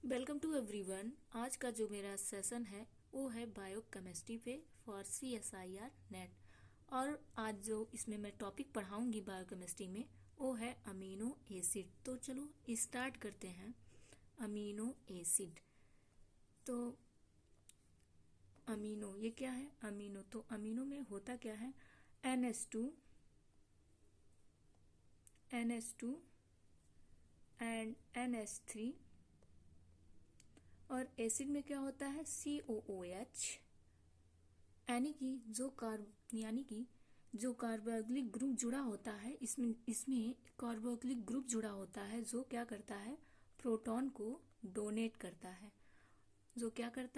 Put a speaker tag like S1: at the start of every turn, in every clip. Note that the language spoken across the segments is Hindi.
S1: Welcome to everyone. आज का जो मेरा सेशन है वो है बायोकेमिस्ट्री पे फॉर CSIR नेट। और आज जो इसमें मैं टॉपिक पढ़ाऊंगी बायोकेमिस्ट्री में वो है अमीनो एसिड। तो चलो स्टार्ट करते हैं। अमीनो एसिड तो अमीनो ये क्या है? अमीनो तो अमीनो में होता क्या है? NH2 एंड NH3 और एसिड में क्या होता है? COOH। यानी कि जो कार्बोक्सिलिक ग्रुप जुड़ा होता है इसमें कार्बोक्सिलिक ग्रुप जुड़ा होता है जो क्या करता है? प्रोटॉन को डोनेट करता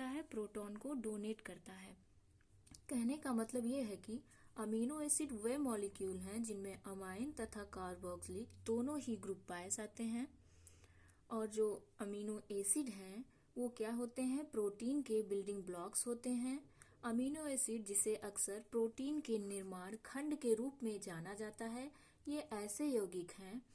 S1: है। प्रोटॉन को डोनेट करता है। कहने का मतलब ये है कि अमीनो एसिड वे मॉलिक्यूल हैं जिनमें अमाइन तथा कार्बोक्सिलिक दोनों ही ग्रुप पाए जाते हैं। और जो अमीनो एसिड हैं वो क्या होते हैं? प्रोटीन के बिल्डिंग ब्लॉक्स होते हैं। अमीनो एसिड जिसे अक्सर प्रोटीन के निर्माण खंड के रूप में जाना जाता है, ये ऐसे यौगिक हैं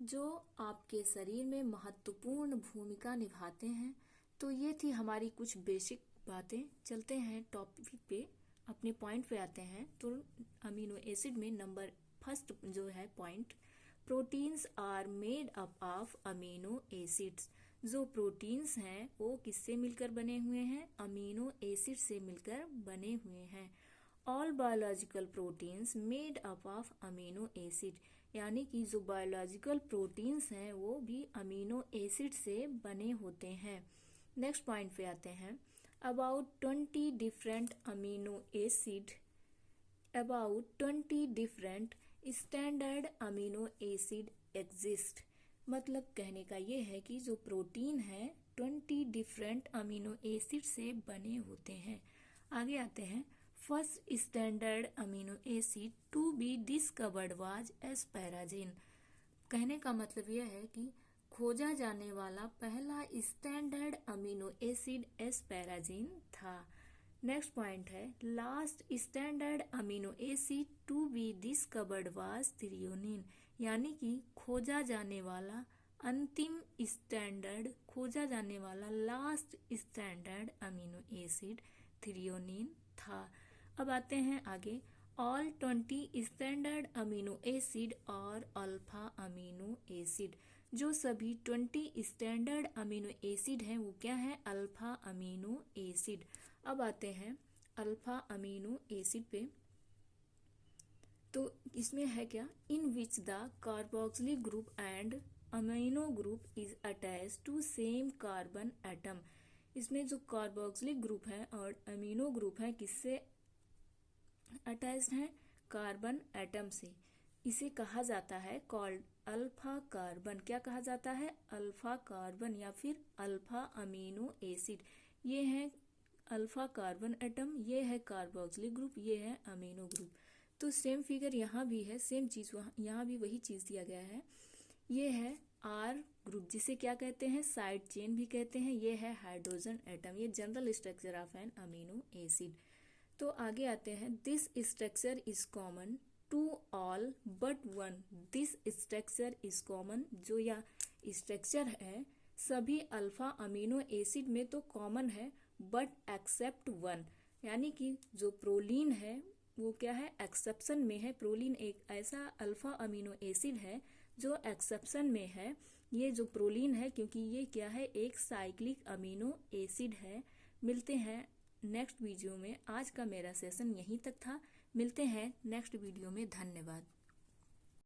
S1: जो आपके शरीर में महत्वपूर्ण भूमिका निभाते हैं। तो ये थी हमारी कुछ बेसिक बातें। चलते हैं टॉपिक पे, अपने पॉइंट पे आते हैं। तो अमीनो एसिड में नंबर फर्स्ट जो है point, proteins are made up of amino acids. जो प्रोटीन्स हैं वो किससे मिलकर बने हुए हैं? अमीनो एसिड से मिलकर बने हुए हैं। All biological proteins made up of amino acid, यानी कि जो बायोलॉजिकल प्रोटीन्स हैं वो भी अमीनो एसिड से बने होते हैं। नेक्स्ट पॉइंट पे आते हैं। About 20 different standard amino acid exist. मतलब कहने का ये है कि जो प्रोटीन है 20 डिफरेंट अमीनो एसिड से बने होते हैं। आगे आते हैं। First standard amino acid to be discovered was asparagine. कहने का मतलब यह है कि खोजा जाने वाला पहला स्टैंडर्ड अमीनो एसिड एस्पैराजिन था। नेक्स्ट पॉइंट है। Last standard amino acid to be discovered was threonine, यानी कि खोजा जाने वाला last standard amino acid threonine था। अब आते हैं आगे। ऑल 20 स्टैंडर्ड अमीनो एसिड और अल्फा अमीनो एसिड। जो सभी 20 स्टैंडर्ड अमीनो एसिड हैं वो क्या है? Alpha amino acid. अब आते हैं अल्फा अमीनो एसिड पे। तो इसमें है क्या? In which the carboxylic group and amino group is attached to same carbon atom. इसमें जो कार्बोक्सिलिक ग्रुप है और अमीनो ग्रुप है किससे अटैच्ड है? कार्बन एटम से। इसे कहा जाता है कॉल्ड अल्फा कार्बन। क्या कहा जाता है? अल्फा कार्बन या फिर अल्फा अमीनो एसिड। ये है अल्फा कार्बन एटम, ये है कार्बोक्सिलिक ग्रुप, ये है अमीनो ग्रुप। तो सेम फिगर यहाँ भी है, सेम चीज यहाँ भी वही चीज दिया गया है। ये है आर ग्रुप जिसे क्या कहते हैं? साइड चेन भी कहते हैं। ये है हाइड्रोजन एटम। ये general structure of an amino acid. तो आगे आते हैं। This structure is common to all but one. This structure is common, जो यह स्ट्रक्चर है सभी अल्फा अमीनो एसिड में तो कॉमन है, बट एक्सेप्ट वन, यानी कि जो प्रोलीन है वो क्या है? एक्सेप्शन में है। प्रोलीन एक ऐसा अल्फा अमीनो एसिड है जो एक्सेप्शन में है। ये जो प्रोलीन है क्योंकि ये क्या है? एक साइक्लिक अमीनो एसिड है। मिलते हैं नेक्स्ट वीडियो में। आज का मेरा सेशन यहीं तक था। मिलते हैं नेक्स्ट वीडियो में। धन्यवाद।